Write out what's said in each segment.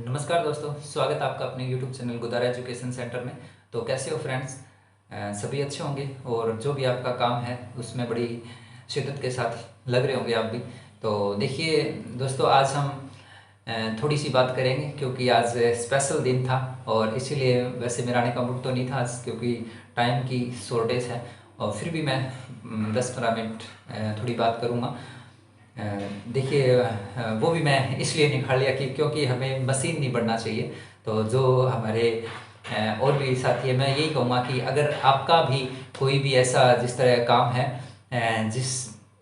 नमस्कार दोस्तों, स्वागत है आपका अपने YouTube channel Gudara education centre में। तो कैसे हो फ्रेंड्स? सभी अच्छे होंगे और जो भी आपका काम है उसमें बड़ी शिद्दत के साथ लग रहे होंगे आप भी। तो देखिए दोस्तों, आज हम थोड़ी सी बात करेंगे क्योंकि आज स्पेशल दिन था और इसीलिए वैसे मेरा आने का मूड तो नहीं था आज, क्योंकि टाइम की शॉर्टेज है। और फिर भी मैं 10-15 मिनट थोड़ी बात करूँगा। अ, देखिए, वो भी मैं इसलिए निकाल लिया कि क्योंकि हमें मशीन नहीं बनना चाहिए। तो जो हमारे और भी साथी है, मैं यही कहूँगा कि अगर आपका भी कोई भी ऐसा जिस तरह काम है जिस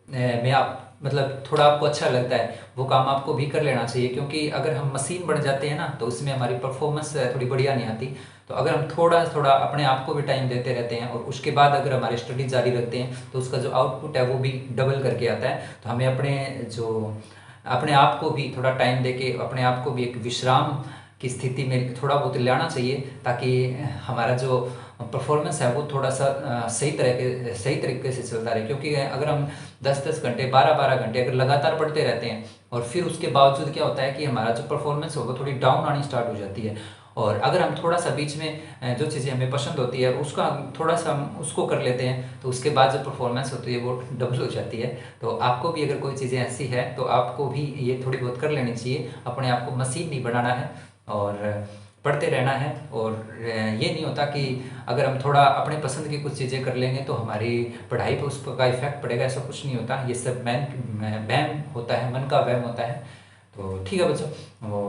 में आप मतलब थोड़ा आपको अच्छा लगता है, वो काम आपको भी कर लेना चाहिए। क्योंकि अगर हम मशीन बन जाते हैं ना, तो उसमें हमारी परफॉर्मेंस थोड़ी बढ़िया नहीं आती। तो अगर हम थोड़ा थोड़ा अपने आप को भी टाइम देते रहते हैं और उसके बाद अगर हमारी स्टडी जारी रखते हैं, तो उसका जो आउटपुट है वो भी डबल करके आता है। तो हमें अपने आप को भी थोड़ा टाइम देके अपने आप को भी एक विश्राम की स्थिति में थोड़ा बहुत लाना चाहिए, ताकि हमारा जो परफॉर्मेंस है वो थोड़ा सा सही तरीके से चलता रहे। क्योंकि अगर हम 10-10 घंटे 12-12 घंटे अगर लगातार पढ़ते रहते हैं और फिर उसके बावजूद क्या होता है कि हमारा जो परफॉर्मेंस है वो थोड़ी डाउन आनी स्टार्ट हो जाती है। और अगर हम थोड़ा सा बीच में जो चीज़ें हमें पसंद होती है उसका थोड़ा सा हम उसको कर लेते हैं, तो उसके बाद जो परफॉर्मेंस होती है वो डबल हो जाती है। तो आपको भी अगर कोई चीज़ें ऐसी है तो आपको भी ये थोड़ी बहुत कर लेनी चाहिए। अपने आप को मशीन नहीं बनाना है और पढ़ते रहना है। और ये नहीं होता कि अगर हम थोड़ा अपने पसंद की कुछ चीज़ें कर लेंगे तो हमारी पढ़ाई पर उसका इफेक्ट पड़ेगा, ऐसा कुछ नहीं होता। ये सब वहम होता है, मन का वहम होता है। तो ठीक है बच्चों, वो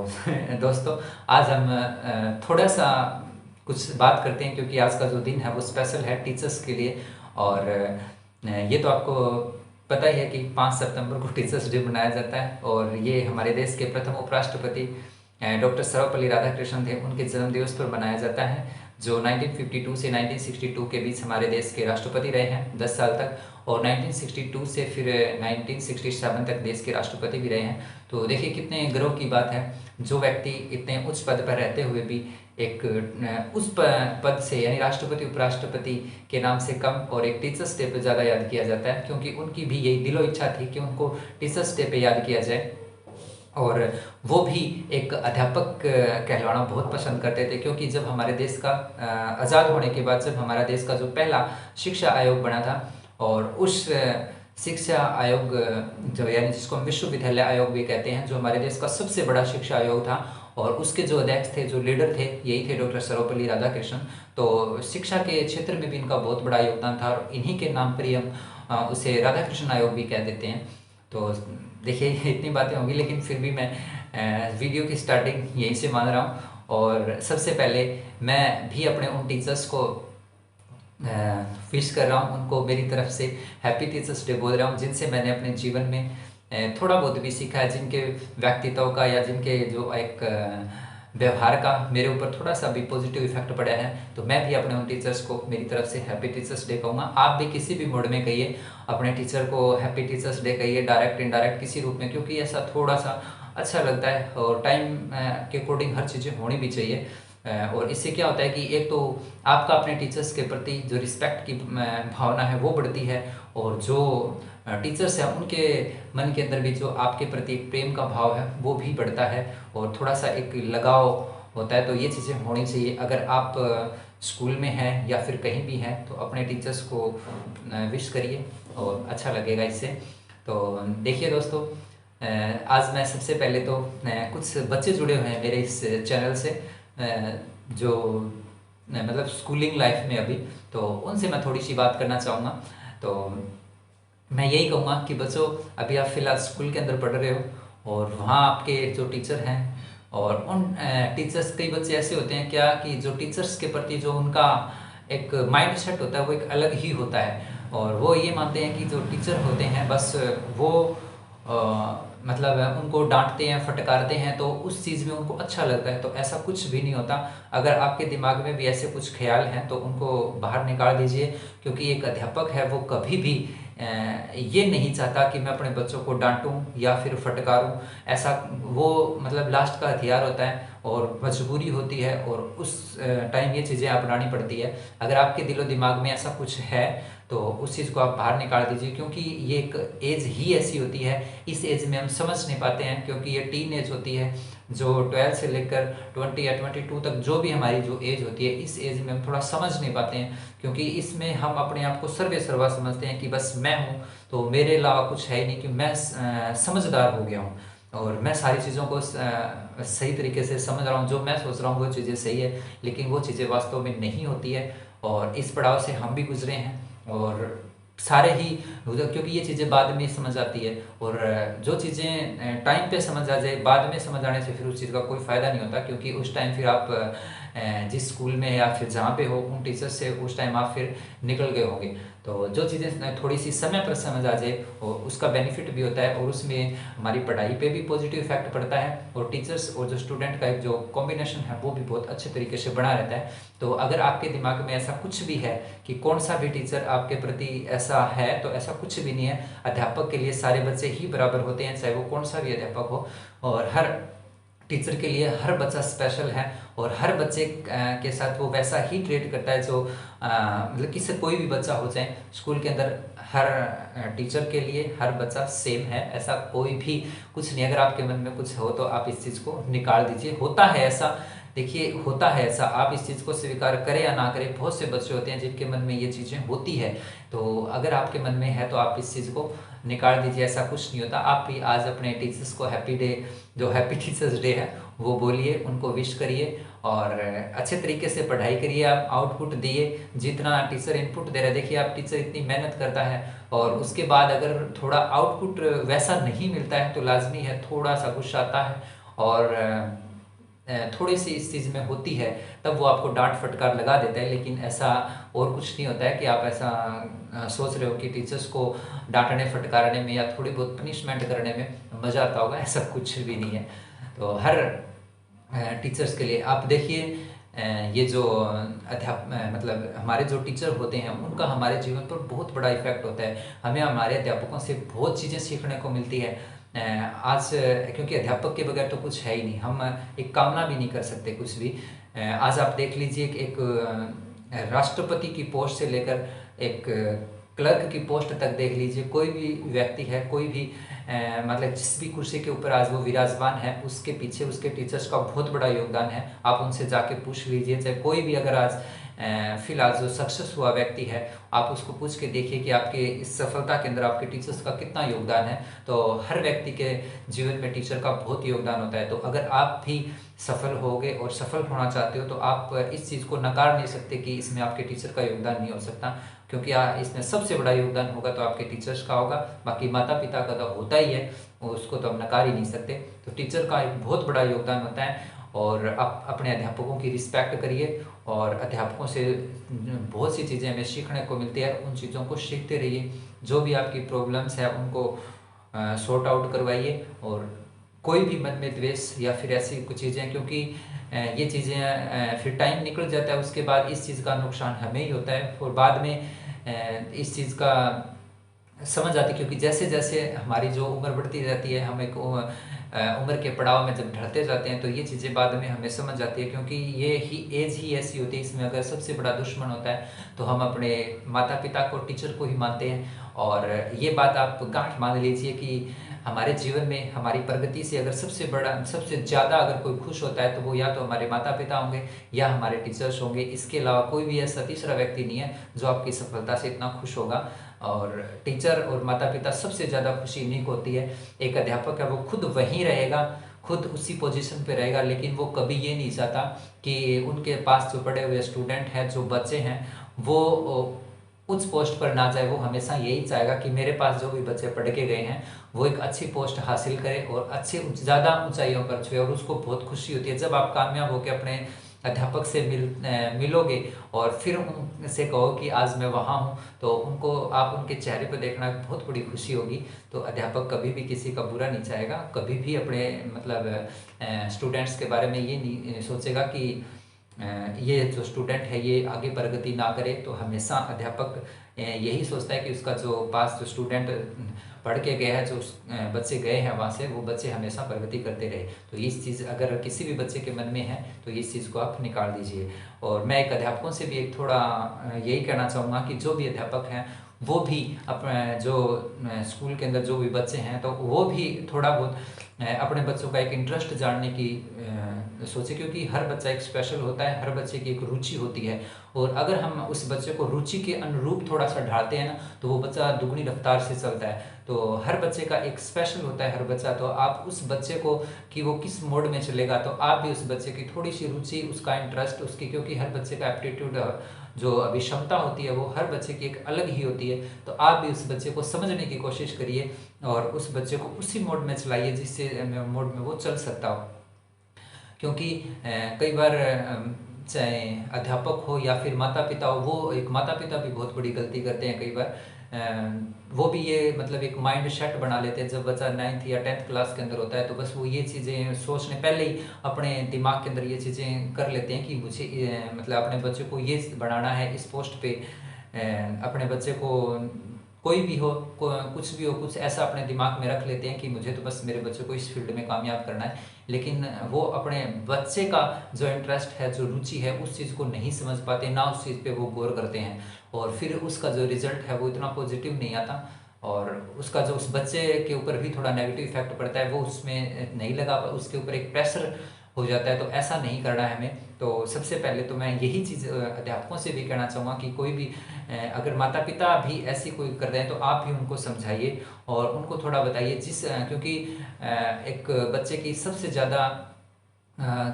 दोस्तों, आज हम थोड़ा सा कुछ बात करते हैं, क्योंकि आज का जो दिन है वो स्पेशल है टीचर्स के लिए। और ये तो आपको पता ही है कि 5 सितंबर को टीचर्स डे मनाया जाता है और ये हमारे देश के प्रथम उपराष्ट्रपति डॉक्टर सर्वपल्ली राधाकृष्णन थे, उनके जन्म दिवस पर मनाया जाता है, जो 1952 से 1962 के बीच हमारे देश के राष्ट्रपति रहे हैं 10 साल तक। और 1962 से फिर 1967 तक देश के राष्ट्रपति भी रहे हैं। तो देखिए कितने गर्व की बात है, जो व्यक्ति इतने उच्च पद पर रहते हुए भी एक पद से यानी राष्ट्रपति उपराष्ट्रपति के नाम से कम और एक टीचर्स डे पे ज़्यादा याद किया जाता है, क्योंकि उनकी भी यही दिलो इच्छा थी कि उनको टीचर्स डे पे याद किया जाए। और वो भी एक अध्यापक कहलाना बहुत पसंद करते थे, क्योंकि जब हमारे देश का आज़ाद होने के बाद जब हमारा देश का जो पहला शिक्षा आयोग बना था, और उस शिक्षा आयोग जो यानी जिसको हम विश्वविद्यालय आयोग भी कहते हैं, जो हमारे देश का सबसे बड़ा शिक्षा आयोग था, और उसके जो अध्यक्ष थे, जो लीडर थे, यही थे डॉक्टर सर्वपल्ली राधाकृष्णन। तो शिक्षा के क्षेत्र में भी इनका बहुत बड़ा योगदान था और इन्हीं के नाम पर ही हम उसे राधाकृष्णन आयोग भी कह देते हैं। तो देखिए इतनी बातें होंगी, लेकिन फिर भी मैं वीडियो की स्टार्टिंग यहीं से मान रहा हूँ। और सबसे पहले मैं भी अपने उन टीचर्स को विश कर रहा हूँ, उनको मेरी तरफ से हैप्पी टीचर्स डे बोल रहा हूँ, जिनसे मैंने अपने जीवन में थोड़ा बहुत भी सीखा है, जिनके व्यक्तित्व का या जिनके जो एक व्यवहार का मेरे ऊपर थोड़ा सा भी पॉजिटिव इफेक्ट पड़ा है। तो मैं भी अपने उन टीचर्स को मेरी तरफ से हैप्पी टीचर्स डे कहूँगा। आप भी किसी भी मोड में कहिए अपने टीचर को हैप्पी टीचर्स डे कहिए, डायरेक्ट इनडायरेक्ट किसी रूप में, क्योंकि ऐसा थोड़ा सा अच्छा लगता है और टाइम के अकॉर्डिंग हर चीज़ें होनी भी चाहिए। और इससे क्या होता है कि एक तो आपका अपने टीचर्स के प्रति जो रिस्पेक्ट की भावना है वो बढ़ती है, और जो टीचर्स हैं उनके मन के अंदर भी जो आपके प्रति एक प्रेम का भाव है वो भी बढ़ता है, और थोड़ा सा एक लगाव होता है। तो ये चीज़ें होनी चाहिए। अगर आप स्कूल में हैं या फिर कहीं भी हैं तो अपने टीचर्स को विश करिए और अच्छा लगेगा इससे। तो देखिए दोस्तों, आज मैं सबसे पहले तो कुछ बच्चे जुड़े हुए हैं मेरे इस चैनल से, जो मतलब स्कूलिंग लाइफ में अभी, तो उनसे मैं थोड़ी सी बात करना चाहूँगा। तो मैं यही कहूँगा कि बच्चों, अभी आप फिलहाल स्कूल के अंदर पढ़ रहे हो और वहाँ आपके जो टीचर हैं, और उन टीचर्स, कई बच्चे ऐसे होते हैं क्या कि जो टीचर्स के प्रति जो उनका एक माइंड सेट होता है वो एक अलग ही होता है, और वो ये मानते हैं कि जो टीचर होते हैं बस वो मतलब उनको डांटते हैं, फटकारते हैं, तो उस चीज़ में उनको अच्छा लगता है। तो ऐसा कुछ भी नहीं होता। अगर आपके दिमाग में भी ऐसे कुछ ख्याल हैं तो उनको बाहर निकाल दीजिए, क्योंकि एक अध्यापक है वो कभी भी ये नहीं चाहता कि मैं अपने बच्चों को डांटूं या फिर फटकारूं। ऐसा वो मतलब लास्ट का हथियार होता है और मजबूरी होती है, और उस टाइम ये चीज़ें अपनानी पड़ती है। अगर आपके दिलो दिमाग में ऐसा कुछ है तो उस चीज़ को आप बाहर निकाल दीजिए, क्योंकि ये एक एज ही ऐसी होती है, इस एज में हम समझ नहीं पाते हैं, क्योंकि ये टीन एज होती है जो 12 से लेकर 20 या 22 तक जो भी हमारी जो एज होती है, इस एज में हम थोड़ा समझ नहीं पाते हैं, क्योंकि इसमें हम अपने आप को सर्वे सर्वा समझते हैं कि बस मैं हूँ तो मेरे अलावा कुछ है ही नहीं, कि मैं समझदार हो गया हूँ और मैं सारी चीज़ों को सही तरीके से समझ रहा हूँ, जो मैं सोच रहा हूँ वो चीज़ें सही है, लेकिन वो चीज़ें वास्तव में नहीं होती है। और इस पड़ाव से हम भी गुजरे हैं और सारे ही, क्योंकि ये चीज़ें बाद में समझ आती है, और जो चीज़ें टाइम पे समझ आ जाए, बाद में समझ आने से फिर उस चीज़ का कोई फ़ायदा नहीं होता, क्योंकि उस टाइम फिर आप जिस स्कूल में या फिर जहाँ पे हो उन टीचर्स से उस टाइम आप फिर निकल गए होंगे। तो जो चीज़ें थोड़ी सी समय पर समझ आ जाए और उसका बेनिफिट भी होता है, और उसमें हमारी पढ़ाई पे भी पॉजिटिव इफेक्ट पड़ता है, और टीचर्स और जो स्टूडेंट का एक जो कॉम्बिनेशन है वो भी बहुत अच्छे तरीके से बना रहता है। तो अगर आपके दिमाग में ऐसा कुछ भी है कि कौन सा भी टीचर आपके प्रति ऐसा है, तो ऐसा कुछ भी नहीं है। अध्यापक के लिए सारे बच्चे ही बराबर होते हैं, चाहे वो कौन सा भी अध्यापक हो, और हर टीचर के लिए हर बच्चा स्पेशल है, और हर बच्चे के साथ वो वैसा ही ट्रीट करता है जो मतलब किसी कोई भी बच्चा हो जाए स्कूल के अंदर, हर टीचर के लिए हर बच्चा सेम है, ऐसा कोई भी कुछ नहीं। अगर आपके मन में कुछ हो तो आप इस चीज़ को निकाल दीजिए। होता है ऐसा, देखिए होता है ऐसा, आप इस चीज़ को स्वीकार करें या ना करें, बहुत से बच्चे होते हैं जिनके मन में ये चीज़ें होती है। तो अगर आपके मन में है तो आप इस चीज़ को निकाल दीजिए, ऐसा कुछ नहीं होता। आप भी आज अपने टीचर्स को हैप्पी डे, जो हैप्पी टीचर्स डे है वो बोलिए, उनको विश करिए, और अच्छे तरीके से पढ़ाई करिए, आप आउटपुट दिए, जितना टीचर इनपुट दे रहा है, देखिए आप टीचर इतनी मेहनत करता है और उसके बाद अगर थोड़ा आउटपुट वैसा नहीं मिलता है तो लाजमी है थोड़ा सा गुस्सा आता है, और थोड़ी सी इस चीज़ में होती है, तब वो आपको डांट फटकार लगा देता है। लेकिन ऐसा और कुछ नहीं होता है कि आप ऐसा सोच रहे हो कि टीचर्स को डांटने फटकारने में या थोड़ी बहुत पनिशमेंट करने में मज़ा आता होगा, ऐसा कुछ भी नहीं है। तो हर टीचर्स के लिए आप देखिए, ये जो मतलब हमारे जो टीचर होते हैं उनका हमारे जीवन पर बहुत बड़ा इफेक्ट होता है। हमें हमारे अध्यापकों से बहुत चीज़ें सीखने को मिलती है। आज क्योंकि अध्यापक के बगैर तो कुछ है ही नहीं, हम एक कामना भी नहीं कर सकते कुछ भी। आज आप देख लीजिए कि एक राष्ट्रपति की पोस्ट से लेकर एक क्लर्क की पोस्ट तक देख लीजिए, कोई भी व्यक्ति है, कोई भी मतलब जिस भी कुर्सी के ऊपर आज वो विराजमान है, उसके पीछे उसके टीचर्स का बहुत बड़ा योगदान है। आप उनसे जाके पूछ लीजिए, चाहे कोई भी अगर आज फिलहाल जो सक्सेस हुआ व्यक्ति है, आप उसको पूछ के देखिए कि आपके इस सफलता के अंदर आपके टीचर्स का कितना योगदान है। तो हर व्यक्ति के जीवन में टीचर का बहुत योगदान होता है। तो अगर आप भी सफल होगे और सफल होना चाहते हो तो आप इस चीज़ को नकार नहीं सकते कि इसमें आपके टीचर का योगदान नहीं हो सकता, क्योंकि इसमें सबसे बड़ा योगदान होगा तो आपके टीचर्स का होगा। बाकी माता पिता का तो होता ही है, उसको तो हम नकार ही नहीं सकते। तो टीचर का एक बहुत बड़ा योगदान होता है, और आप अपने अध्यापकों की रिस्पेक्ट करिए, और अध्यापकों से बहुत सी चीज़ें हमें सीखने को मिलती है, उन चीज़ों को सीखते रहिए। जो भी आपकी प्रॉब्लम्स है उनको सॉर्ट आउट करवाइए, और कोई भी मन में द्वेष या फिर ऐसी कुछ चीज़ें, क्योंकि ये चीज़ें फिर टाइम निकल जाता है, उसके बाद इस चीज़ का नुकसान हमें ही होता है, और बाद में इस चीज़ का समझ आती, क्योंकि जैसे जैसे हमारी जो उम्र बढ़ती जाती है, हम एक उम्र के पड़ाव में जब ढलते जाते हैं तो ये चीज़ें बाद में हमें समझ आती है, क्योंकि ये ही एज ही ऐसी होती है। इसमें अगर सबसे बड़ा दुश्मन होता है तो हम अपने माता पिता को, टीचर को ही मानते हैं। और ये बात आप गांठ मान लीजिए कि हमारे जीवन में हमारी प्रगति से अगर सबसे ज़्यादा अगर कोई खुश होता है तो वो या तो हमारे माता पिता होंगे या हमारे टीचर्स होंगे। इसके अलावा कोई भी ऐसा तीसरा व्यक्ति नहीं है जो आपकी सफलता से इतना खुश होगा। और टीचर और माता पिता सबसे ज़्यादा खुशी इन्हीं को होती है। एक अध्यापक है वो खुद वहीं रहेगा, खुद उसी पोजीशन पे रहेगा, लेकिन वो कभी ये नहीं चाहता कि उनके पास जो पढ़े हुए स्टूडेंट हैं, जो बच्चे हैं, वो उस पोस्ट पर ना जाए। वो हमेशा यही चाहेगा कि मेरे पास जो भी बच्चे पढ़ के गए हैं वो एक अच्छी पोस्ट हासिल करें और ज़्यादा ऊंचाइयों पर छुए, और उसको बहुत खुशी होती है जब आप कामयाब होकर अपने अध्यापक से मिलोगे और फिर उनसे कहो कि आज मैं वहाँ हूँ, तो उनको आप उनके चेहरे पर देखना बहुत बड़ी खुशी होगी। तो अध्यापक कभी भी किसी का बुरा नहीं चाहेगा, कभी भी अपने मतलब स्टूडेंट्स के बारे में ये नहीं सोचेगा कि ये जो स्टूडेंट है ये आगे प्रगति ना करे। तो हमेशा अध्यापक यही सोचता है कि उसका जो पास जो स्टूडेंट पढ़ के गया है, जो बच्चे गए हैं वहाँ से, वो बच्चे हमेशा प्रगति करते रहे। तो इस चीज़ अगर किसी भी बच्चे के मन में है तो इस चीज़ को आप निकाल दीजिए। और मैं एक अध्यापकों से भी एक थोड़ा यही कहना चाहूँगा कि जो भी अध्यापक हैं वो भी अपने जो स्कूल के अंदर जो भी बच्चे हैं तो वो भी थोड़ा बहुत अपने बच्चों का एक इंटरेस्ट जानने की सोचे, क्योंकि हर बच्चा एक स्पेशल होता है, हर बच्चे की एक रुचि होती है। और अगर हम उस बच्चे को रुचि के अनुरूप थोड़ा सा ढालते हैं ना तो वो बच्चा दुगनी रफ्तार से चलता है। तो हर बच्चे का एक स्पेशल होता है हर बच्चा, तो आप उस बच्चे को कि वो किस मोड में चलेगा तो आप भी उस बच्चे की थोड़ी सी रुचि, उसका इंटरेस्ट, उसकी, क्योंकि हर बच्चे का एप्टीट्यूड जो अभी क्षमता होती है वो हर बच्चे की एक अलग ही होती है। तो आप भी उस बच्चे को समझने की कोशिश करिए और उस बच्चे को उसी मोड में चलाइए जिससे मोड में वो चल सकता हो। क्योंकि कई बार चाहे अध्यापक हो या फिर माता पिता हो, वो एक माता पिता भी बहुत बड़ी गलती करते हैं कई बार। वो भी ये मतलब एक माइंड सेट बना लेते हैं जब बच्चा 9th या 10th क्लास के अंदर होता है, तो बस वो ये चीज़ें सोचने पहले ही अपने दिमाग के अंदर ये चीज़ें कर लेते हैं कि मुझे मतलब अपने बच्चे को ये बनाना है इस पोस्ट पे। अपने बच्चे को कोई भी हो, कुछ भी हो, कुछ ऐसा अपने दिमाग में रख लेते हैं कि मुझे तो बस मेरे बच्चे को इस फील्ड में कामयाब करना है। लेकिन वो अपने बच्चे का जो इंटरेस्ट है, जो रुचि है, उस चीज़ को नहीं समझ पाते, ना उस चीज़ पे वो गौर करते हैं और फिर उसका जो रिजल्ट है वो इतना पॉजिटिव नहीं आता और उसका जो उस बच्चे के ऊपर भी थोड़ा नेगेटिव इफेक्ट पड़ता है, वो उसमें नहीं लगा, उसके ऊपर एक प्रेशर हो जाता है। तो ऐसा नहीं करना है हमें। तो सबसे पहले तो मैं यही चीज़ अध्यापकों से भी कहना चाहूँगा कि कोई भी अगर माता पिता भी ऐसी कोई कर रहे हैं तो आप भी उनको समझाइए और उनको थोड़ा बताइए क्योंकि एक बच्चे की सबसे ज़्यादा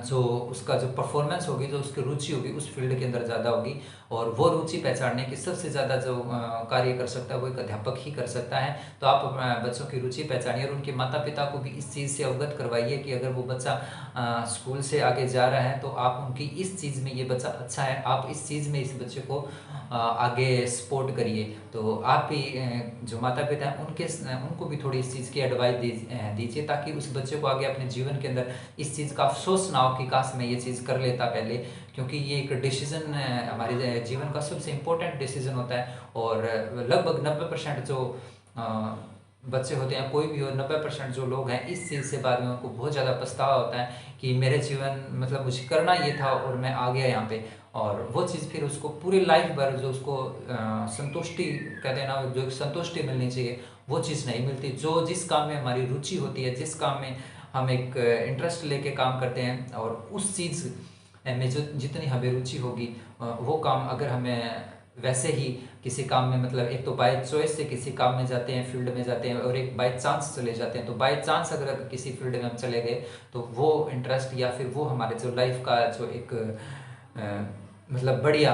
जो उसका जो परफॉर्मेंस होगी, जो उसकी रुचि होगी उस फील्ड के अंदर ज़्यादा होगी और वो रुचि पहचानने की सबसे ज़्यादा जो कार्य कर सकता है वो एक अध्यापक ही कर सकता है। तो आप बच्चों की रुचि पहचानिए और उनके माता पिता को भी इस चीज़ से अवगत करवाइए कि अगर वो बच्चा स्कूल से आगे जा रहा है तो आप उनकी इस चीज़ में, ये बच्चा अच्छा है, आप इस चीज़ में इस बच्चे को आगे सपोर्ट करिए। तो आप भी जो माता पिता हैं उनको भी थोड़ी इस चीज़ की एडवाइस दीजिए ताकि उस बच्चे को आगे अपने जीवन के अंदर इस चीज़ का अफसोस ना हो कि काश मैं ये चीज़ कर लेता पहले। क्योंकि ये एक डिसीज़न हमारे जीवन का सबसे इम्पोर्टेंट डिसीज़न होता है और लगभग 90% जो बच्चे होते हैं, कोई भी हो, 90% जो लोग हैं इस चीज़ से बाद में उनको बहुत ज़्यादा पछतावा होता है कि मेरे जीवन मतलब मुझे करना ये था और मैं आ गया यहाँ पे। और वो चीज़ फिर उसको पूरी लाइफ भर जो उसको संतुष्टि कहते हैं ना, जो संतुष्टि मिलनी चाहिए वो चीज़ नहीं मिलती। जो जिस काम में हमारी रुचि होती है, जिस काम में हम एक इंटरेस्ट लेके काम करते हैं और उस चीज़ में जो जितनी हमें रुचि होगी वो काम अगर हमें वैसे ही किसी काम में, मतलब एक तो बाय चॉइस से किसी काम में जाते हैं, फील्ड में जाते हैं और एक बाय चांस चले जाते हैं। तो बाय चांस अगर किसी फील्ड में हम चले गए तो वो इंटरेस्ट या फिर वो हमारे जो लाइफ का जो एक मतलब बढ़िया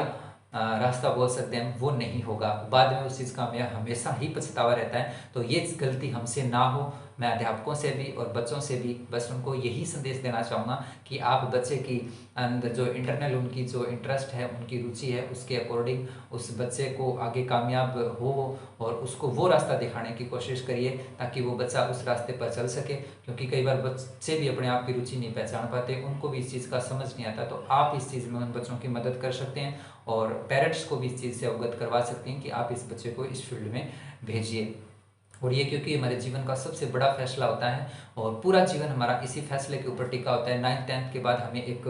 रास्ता बोल सकते हैं वो नहीं होगा। बाद में उस चीज़ का हमें हमेशा ही पछतावा रहता है। तो ये गलती हमसे ना हो। मैं अध्यापकों से भी और बच्चों से भी बस उनको यही संदेश देना चाहूँगा कि आप बच्चे की अंदर जो इंटरनल उनकी जो इंटरेस्ट है, उनकी रुचि है, उसके अकॉर्डिंग उस बच्चे को आगे कामयाब हो और उसको वो रास्ता दिखाने की कोशिश करिए ताकि वो बच्चा उस रास्ते पर चल सके। क्योंकि कई बार बच्चे भी अपने आप की रुचि नहीं पहचान पाते, उनको भी इस चीज़ का समझ नहीं आता। तो आप इस चीज़ में उन बच्चों की मदद कर सकते हैं और पेरेंट्स को भी इस चीज़ से अवगत करवा सकते हैं कि आप इस बच्चे को इस फील्ड में भेजिए। और ये क्योंकि हमारे जीवन का सबसे बड़ा फैसला होता है और पूरा जीवन हमारा इसी फैसले के ऊपर टिका होता है। 9th 10th के बाद हमें एक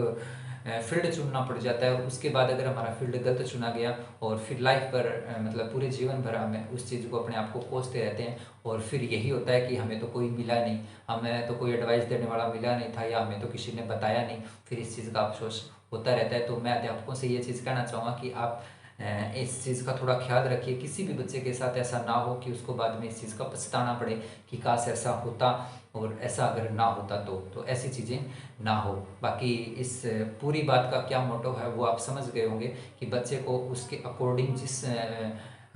फील्ड चुनना पड़ जाता है और उसके बाद अगर हमारा फील्ड गलत चुना गया और फिर लाइफ पर मतलब पूरे जीवन भर हमें उस चीज़ को अपने आप को कोसते रहते हैं और फिर यही होता है कि हमें तो कोई मिला नहीं, हमें तो कोई एडवाइस देने वाला मिला नहीं था या हमें तो किसी ने बताया नहीं, फिर इस चीज़ का अफसोस होता रहता है। तो मैं अध्यापकों से ये चीज़ कहना चाहूँगा कि आप इस चीज़ का थोड़ा ख्याल रखिए, किसी भी बच्चे के साथ ऐसा ना हो कि उसको बाद में इस चीज़ का पछताना पड़े कि काश ऐसा होता और ऐसा अगर ना होता तो ऐसी चीज़ें ना हो। बाकी इस पूरी बात का क्या मोटो है वो आप समझ गए होंगे कि बच्चे को उसके अकॉर्डिंग जिस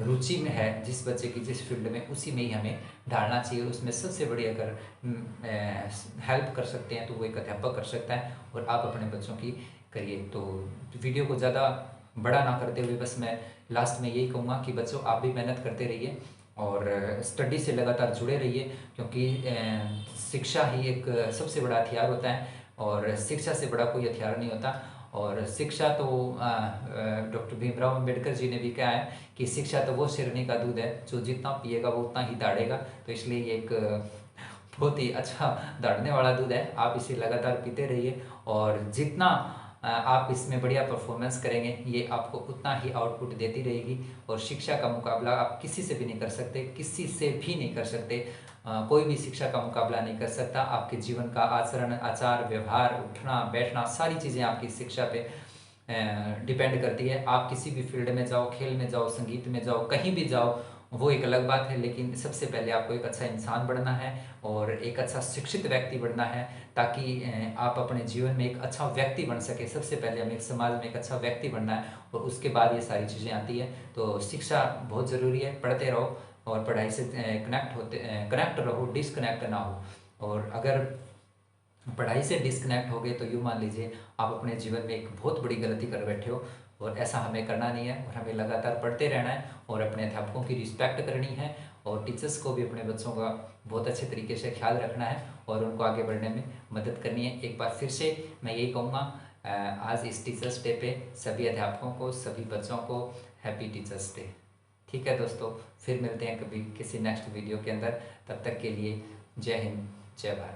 रुचि में है, जिस बच्चे की जिस फील्ड में, उसी में ही हमें डालना चाहिए। उसमें सबसे बड़ी अगर हेल्प कर सकते हैं तो वो एक अध्यापक कर सकता है और आप अपने बच्चों की करिए। तो वीडियो को ज़्यादा बड़ा ना करते हुए बस मैं लास्ट में यही कहूँगा कि बच्चों आप भी मेहनत करते रहिए और स्टडी से लगातार जुड़े रहिए क्योंकि शिक्षा ही एक सबसे बड़ा हथियार होता है और शिक्षा से बड़ा कोई हथियार नहीं होता। और शिक्षा तो डॉक्टर भीमराव अम्बेडकर जी ने भी कहा है कि शिक्षा तो वो शेरनी का दूध है जो जितना पिएगा वो उतना ही दाढ़ेगा। तो इसलिए ये एक बहुत ही अच्छा दौड़ने वाला दूध है। आप इसे लगातार पीते रहिए और जितना आप इसमें बढ़िया परफॉर्मेंस करेंगे ये आपको उतना ही आउटपुट देती रहेगी। और शिक्षा का मुकाबला आप किसी से भी नहीं कर सकते, किसी से भी नहीं कर सकते। कोई भी शिक्षा का मुकाबला नहीं कर सकता। आपके जीवन का आचरण, आचार, व्यवहार, उठना बैठना, सारी चीज़ें आपकी शिक्षा पे डिपेंड करती है। आप किसी भी फील्ड में जाओ, खेल में जाओ, संगीत में जाओ, कहीं भी जाओ, वो एक अलग बात है, लेकिन सबसे पहले आपको एक अच्छा इंसान बनना है और एक अच्छा शिक्षित व्यक्ति बनना है, ताकि आप अपने जीवन में एक अच्छा व्यक्ति बन सके। सबसे पहले हमें एक समाज में एक अच्छा व्यक्ति बनना है और उसके बाद ये सारी चीज़ें आती है। तो शिक्षा बहुत ज़रूरी है, पढ़ते रहो और पढ़ाई से कनेक्ट रहो, डिसकनेक्ट ना हो। और अगर पढ़ाई से डिस्कनेक्ट हो गए तो यूँ मान लीजिए आप अपने जीवन में एक बहुत बड़ी गलती कर बैठे हो। और ऐसा हमें करना नहीं है और हमें लगातार पढ़ते रहना है और अपने अध्यापकों की रिस्पेक्ट करनी है और टीचर्स को भी अपने बच्चों का बहुत अच्छे तरीके से ख्याल रखना है और उनको आगे बढ़ने में मदद करनी है। एक बार फिर से मैं यही कहूँगा, आज इस टीचर्स डे पे सभी अध्यापकों को, सभी बच्चों को हैप्पी टीचर्स डे। ठीक है दोस्तों, फिर मिलते हैं कभी किसी नेक्स्ट वीडियो के अंदर। तब तक के लिए जय हिंद, जय भारत।